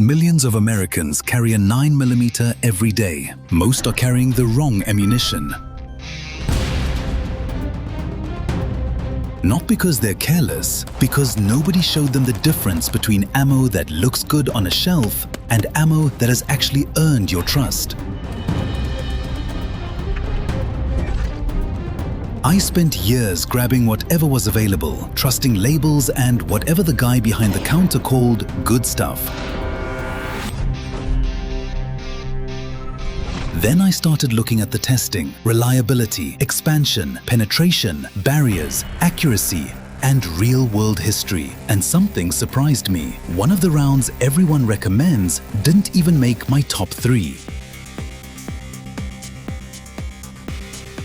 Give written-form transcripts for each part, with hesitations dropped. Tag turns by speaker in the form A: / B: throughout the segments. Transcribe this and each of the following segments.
A: millions of Americans carry a 9mm every day. Most are carrying the wrong ammunition. Not because they're careless, because nobody showed them the difference between ammo that looks good on a shelf and ammo that has actually earned your trust. I spent years grabbing whatever was available, trusting labels and whatever the guy behind the counter called good stuff. Then I started looking at the testing, reliability, expansion, penetration, barriers, accuracy, and real-world history. And something surprised me. One of the rounds everyone recommends didn't even make my top 3.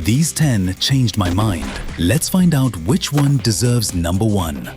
A: These 10 changed my mind. Let's find out which one deserves number 1.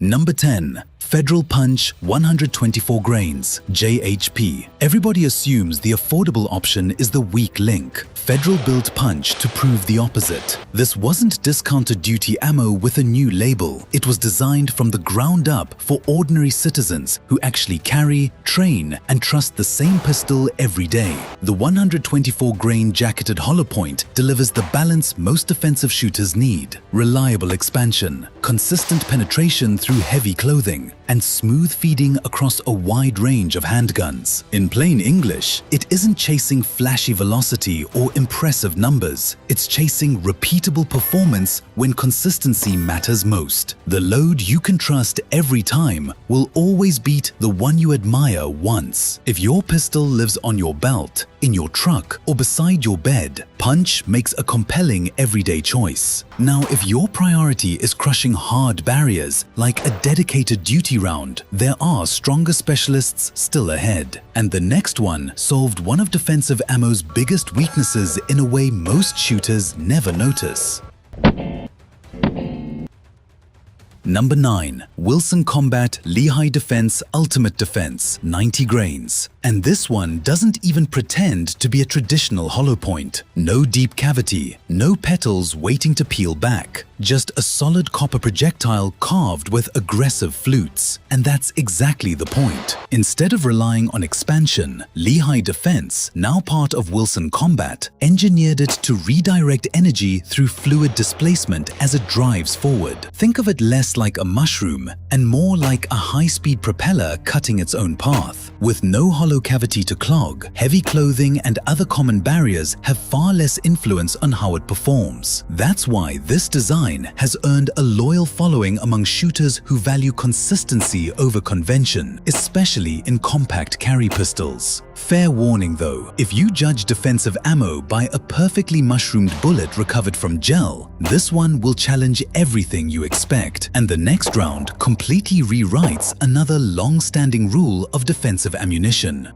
A: Number 10. Federal Punch 124 grains, JHP. Everybody assumes the affordable option is the weak link. Federal built Punch to prove the opposite. This wasn't discounted duty ammo with a new label. It was designed from the ground up for ordinary citizens who actually carry, train, and trust the same pistol every day. The 124 grain jacketed hollow point delivers the balance most defensive shooters need. Reliable expansion, consistent penetration through heavy clothing, and smooth feeding across a wide range of handguns. In plain English, it isn't chasing flashy velocity or impressive numbers. It's chasing repeatable performance when consistency matters most. The load you can trust every time will always beat the one you admire once. If your pistol lives on your belt, in your truck, or beside your bed, Punch makes a compelling everyday choice. Now, if your priority is crushing hard barriers like a dedicated duty round, there are stronger specialists still ahead. And the next one solved one of defensive ammo's biggest weaknesses in a way most shooters never notice. Number 9. Wilson Combat Lehigh Defense Ultimate Defense 90 grains. And this one doesn't even pretend to be a traditional hollow point. No deep cavity, no petals waiting to peel back. Just a solid copper projectile carved with aggressive flutes. And that's exactly the point. Instead of relying on expansion, Lehigh Defense, now part of Wilson Combat, engineered it to redirect energy through fluid displacement as it drives forward. Think of it less like a mushroom and more like a high-speed propeller cutting its own path. With no hollow cavity to clog, heavy clothing and other common barriers have far less influence on how it performs. That's why this design has earned a loyal following among shooters who value consistency over convention, especially in compact carry pistols. Fair warning though, if you judge defensive ammo by a perfectly mushroomed bullet recovered from gel, this one will challenge everything you expect, and the next round completely rewrites another long-standing rule of defensive ammunition.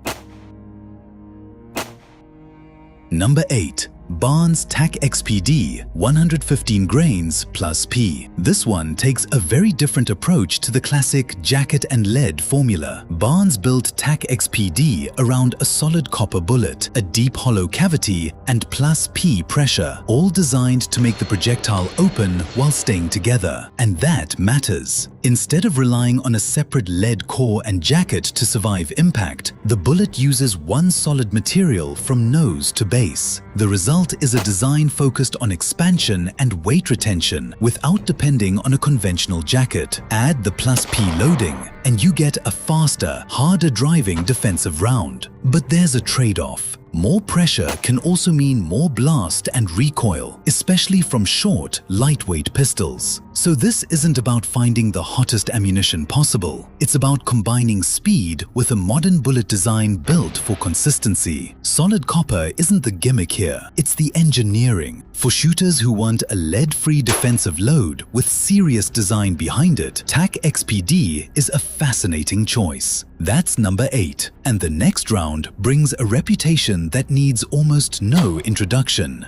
A: Number 8. Barnes TAC XPD 115 grains plus P. This one takes a very different approach to the classic jacket and lead formula. Barnes built TAC XPD around a solid copper bullet, a deep hollow cavity, and plus P pressure, all designed to make the projectile open while staying together. And that matters. Instead of relying on a separate lead core and jacket to survive impact, the bullet uses one solid material from nose to base. The result is a design focused on expansion and weight retention without depending on a conventional jacket. Add the plus P loading and you get a faster, harder driving defensive round. But there's a trade-off. More pressure can also mean more blast and recoil, especially from short, lightweight pistols. So this isn't about finding the hottest ammunition possible. It's about combining speed with a modern bullet design built for consistency. Solid copper isn't the gimmick here, it's the engineering. For shooters who want a lead-free defensive load with serious design behind it, TAC XPD is a fascinating choice. That's number 8, and the next round brings a reputation that needs almost no introduction.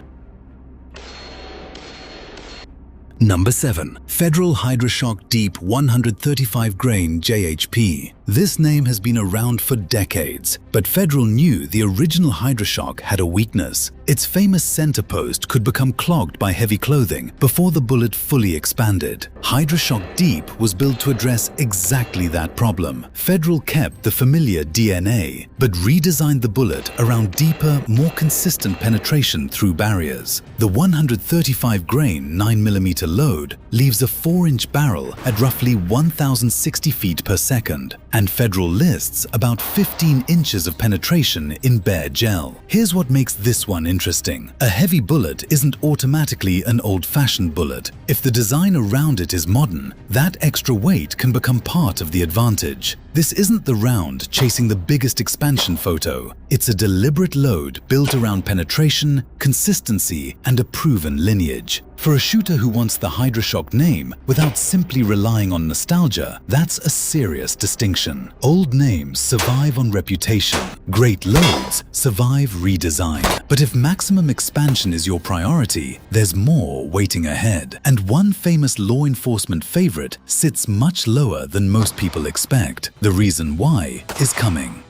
A: Number 7. Federal Hydra-Shok Deep 135 grain JHP. This name has been around for decades, but Federal knew the original Hydra-Shok had a weakness. Its famous center post could become clogged by heavy clothing before the bullet fully expanded. Hydra-Shok Deep was built to address exactly that problem. Federal kept the familiar DNA, but redesigned the bullet around deeper, more consistent penetration through barriers. The 135-grain 9mm load leaves a 4-inch barrel at roughly 1,060 feet per second, and Federal lists about 15 inches of penetration in bare gel. Here's what makes this one interesting. A heavy bullet isn't automatically an old-fashioned bullet. If the design around it is modern, that extra weight can become part of the advantage. This isn't the round chasing the biggest expansion photo. It's a deliberate load built around penetration, consistency, and a proven lineage. For a shooter who wants the Hydra-Shok name without simply relying on nostalgia, that's a serious distinction. Old names survive on reputation. Great loads survive redesign. But if maximum expansion is your priority, there's more waiting ahead. And one famous law enforcement favorite sits much lower than most people expect. The reason why is coming.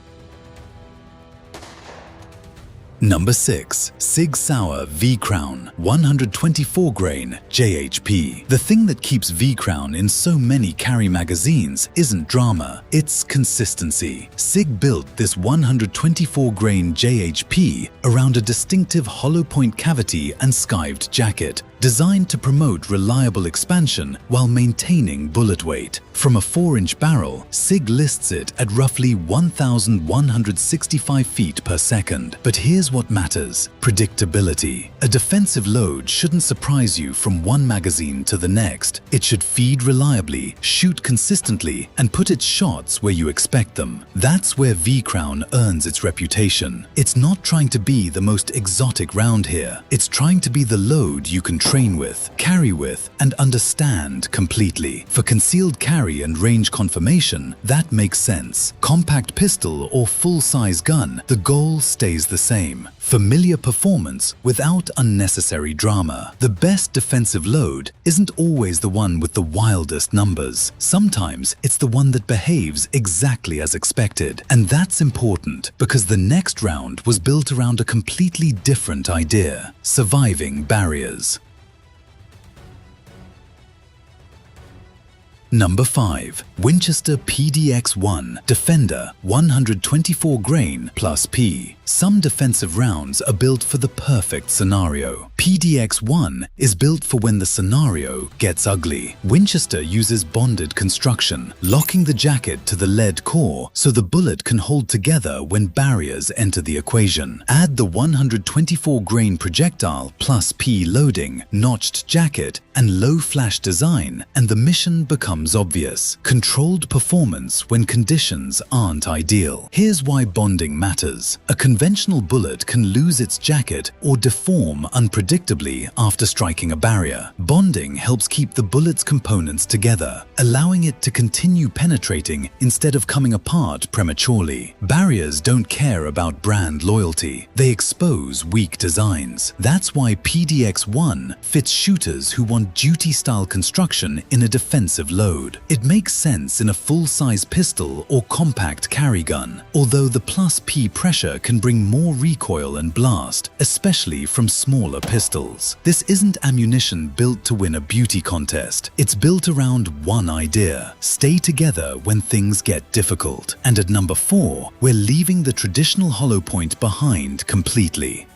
A: Number 6. Sig Sauer V-Crown 124-grain JHP. The thing that keeps V-Crown in so many carry magazines isn't drama, it's consistency. Sig built this 124-grain JHP around a distinctive hollow point cavity and skived jacket, designed to promote reliable expansion while maintaining bullet weight. From a 4-inch barrel, Sig lists it at roughly 1,165 feet per second. But here's what matters: predictability. A defensive load shouldn't surprise you from one magazine to the next. It should feed reliably, shoot consistently, and put its shots where you expect them. That's where V-Crown earns its reputation. It's not trying to be the most exotic round here. It's trying to be the load you can train with, carry with, and understand completely. For concealed carry and range confirmation, that makes sense. Compact pistol or full-size gun, the goal stays the same. Familiar performance without unnecessary drama. The best defensive load isn't always the one with the wildest numbers. Sometimes it's the one that behaves exactly as expected. And that's important because the next round was built around a completely different idea: surviving barriers. Number 5. Winchester PDX-1 Defender 124-grain plus P. Some defensive rounds are built for the perfect scenario. PDX-1 is built for when the scenario gets ugly. Winchester uses bonded construction, locking the jacket to the lead core so the bullet can hold together when barriers enter the equation. Add the 124-grain projectile plus P loading, notched jacket, and low flash design, and the mission becomes obvious: controlled performance when conditions aren't ideal. Here's why bonding matters. A conventional bullet can lose its jacket or deform unpredictably after striking a barrier. Bonding helps keep the bullet's components together, allowing it to continue penetrating instead of coming apart prematurely. Barriers don't care about brand loyalty. They expose weak designs. That's why PDX-1 fits shooters who want duty-style construction in a defensive load. It makes sense in a full-size pistol or compact carry gun, although the plus P pressure can bring more recoil and blast, especially from smaller pistols. This isn't ammunition built to win a beauty contest. It's built around one idea: stay together when things get difficult. And at number 4, we're leaving the traditional hollow point behind completely.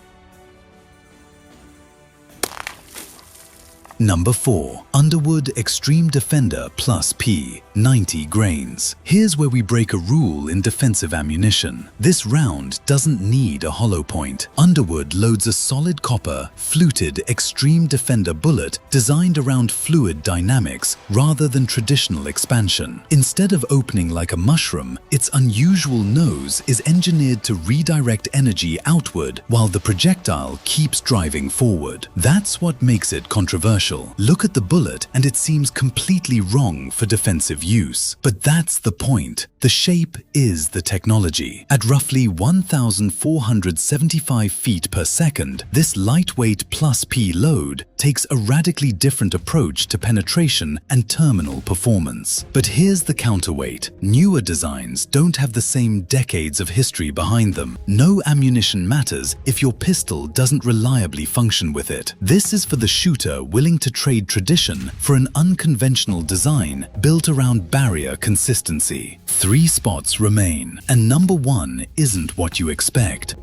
A: Number 4. Underwood Extreme Defender Plus P 90 grains. Here's where we break a rule in defensive ammunition. This round doesn't need a hollow point. Underwood loads a solid copper, fluted Extreme Defender bullet designed around fluid dynamics rather than traditional expansion. Instead of opening like a mushroom, its unusual nose is engineered to redirect energy outward while the projectile keeps driving forward. That's what makes it controversial. Look at the bullet and it seems completely wrong for defensive use. But that's the point. The shape is the technology. At roughly 1,475 feet per second, this lightweight plus P load takes a radically different approach to penetration and terminal performance. But here's the counterweight. Newer designs don't have the same decades of history behind them. No ammunition matters if your pistol doesn't reliably function with it. This is for the shooter willing to trade tradition for an unconventional design built around barrier consistency. 3 spots remain, and number 1 isn't what you expect.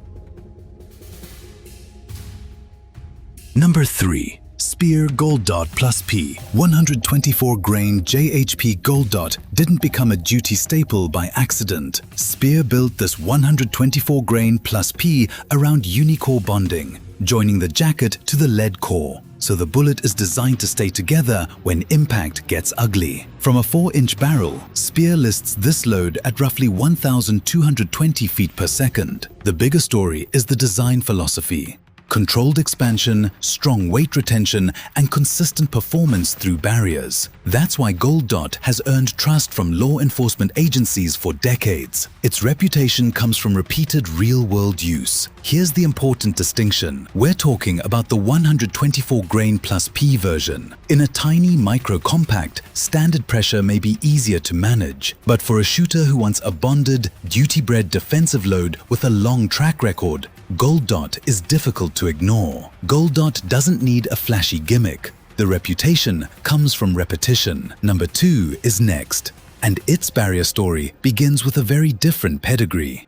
A: Number 3. Speer Gold Dot P. 124 grain JHP Gold Dot didn't become a duty staple by accident. Speer built this 124 grain P around unicore bonding, joining the jacket to the lead core, so the bullet is designed to stay together when impact gets ugly. From a 4-inch barrel, Speer lists this load at roughly 1,220 feet per second. The bigger story is the design philosophy. Controlled expansion, strong weight retention, and consistent performance through barriers. That's why Gold Dot has earned trust from law enforcement agencies for decades. Its reputation comes from repeated real-world use. Here's the important distinction. We're talking about the 124 grain P version. In a tiny micro-compact, standard pressure may be easier to manage. But for a shooter who wants a bonded, duty-bred defensive load with a long track record, Gold Dot is difficult to ignore. Gold Dot doesn't need a flashy gimmick. The reputation comes from repetition. Number 2 is next, and its barrier story begins with a very different pedigree.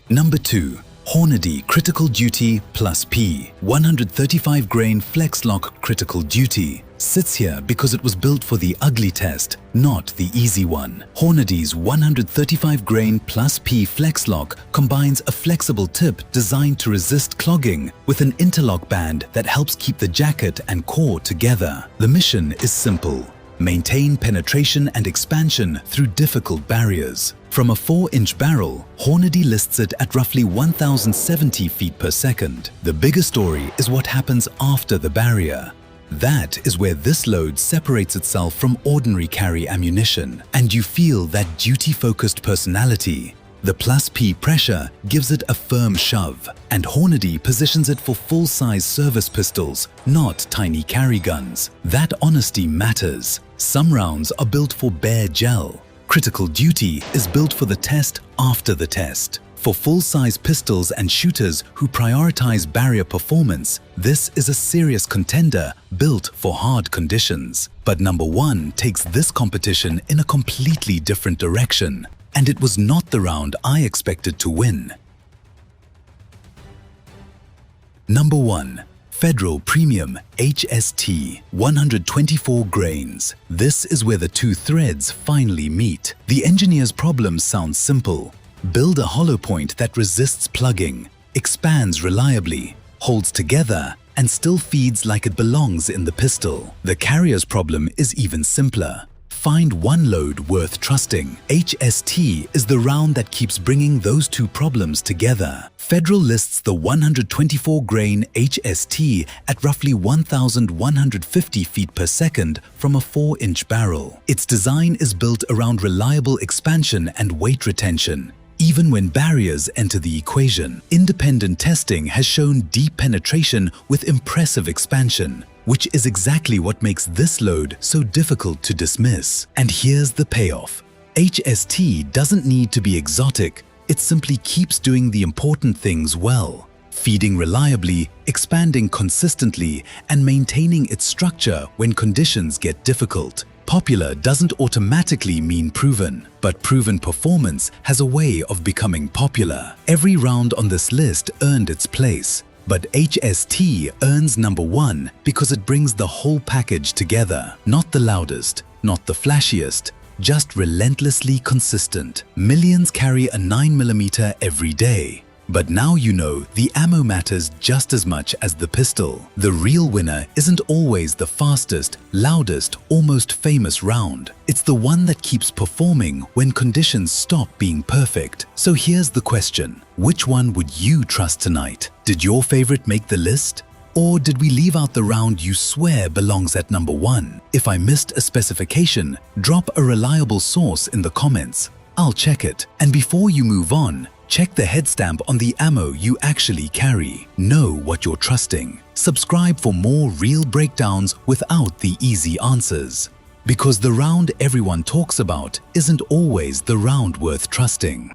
A: Number 2. Hornady Critical Duty P. 135 grain Flex Lock Critical Duty. Sits here because it was built for the ugly test, not the easy one. Hornady's 135 grain P Flex Lock combines a flexible tip designed to resist clogging with an interlock band that helps keep the jacket and core together. The mission is simple. Maintain penetration and expansion through difficult barriers. From a 4-inch barrel, Hornady lists it at roughly 1,070 feet per second. The bigger story is what happens after the barrier. That is where this load separates itself from ordinary carry ammunition, and you feel that duty-focused personality. The P pressure gives it a firm shove, and Hornady positions it for full-size service pistols, not tiny carry guns. That honesty matters. Some rounds are built for bare gel. Critical duty is built for the test after the test. For full-size pistols and shooters who prioritize barrier performance, this is a serious contender built for hard conditions. But number 1 takes this competition in a completely different direction, and it was not the round I expected to win. Number 1. Federal Premium HST 124 grains. This is where the 2 threads finally meet. The engineer's problem sounds simple. Build a hollow point that resists plugging, expands reliably, holds together, and still feeds like it belongs in the pistol. The carrier's problem is even simpler. Find one load worth trusting. HST is the round that keeps bringing those 2 problems together. Federal lists the 124 grain HST at roughly 1,150 feet per second from a 4-inch barrel. Its design is built around reliable expansion and weight retention, even when barriers enter the equation. Independent testing has shown deep penetration with impressive expansion, which is exactly what makes this load so difficult to dismiss. And here's the payoff. HST doesn't need to be exotic, it simply keeps doing the important things well. Feeding reliably, expanding consistently, and maintaining its structure when conditions get difficult. Popular doesn't automatically mean proven, but proven performance has a way of becoming popular. Every round on this list earned its place. But HST earns number 1 because it brings the whole package together. Not the loudest, not the flashiest, just relentlessly consistent. Millions carry a 9mm every day. But now you know the ammo matters just as much as the pistol. The real winner isn't always the fastest, loudest, or most famous round. It's the one that keeps performing when conditions stop being perfect. So here's the question. Which one would you trust tonight? Did your favorite make the list? Or did we leave out the round you swear belongs at number 1? If I missed a specification, drop a reliable source in the comments. I'll check it. And before you move on, Check the head stamp on the ammo you actually carry. Know what you're trusting. Subscribe for more real breakdowns without the easy answers. Because the round everyone talks about isn't always the round worth trusting.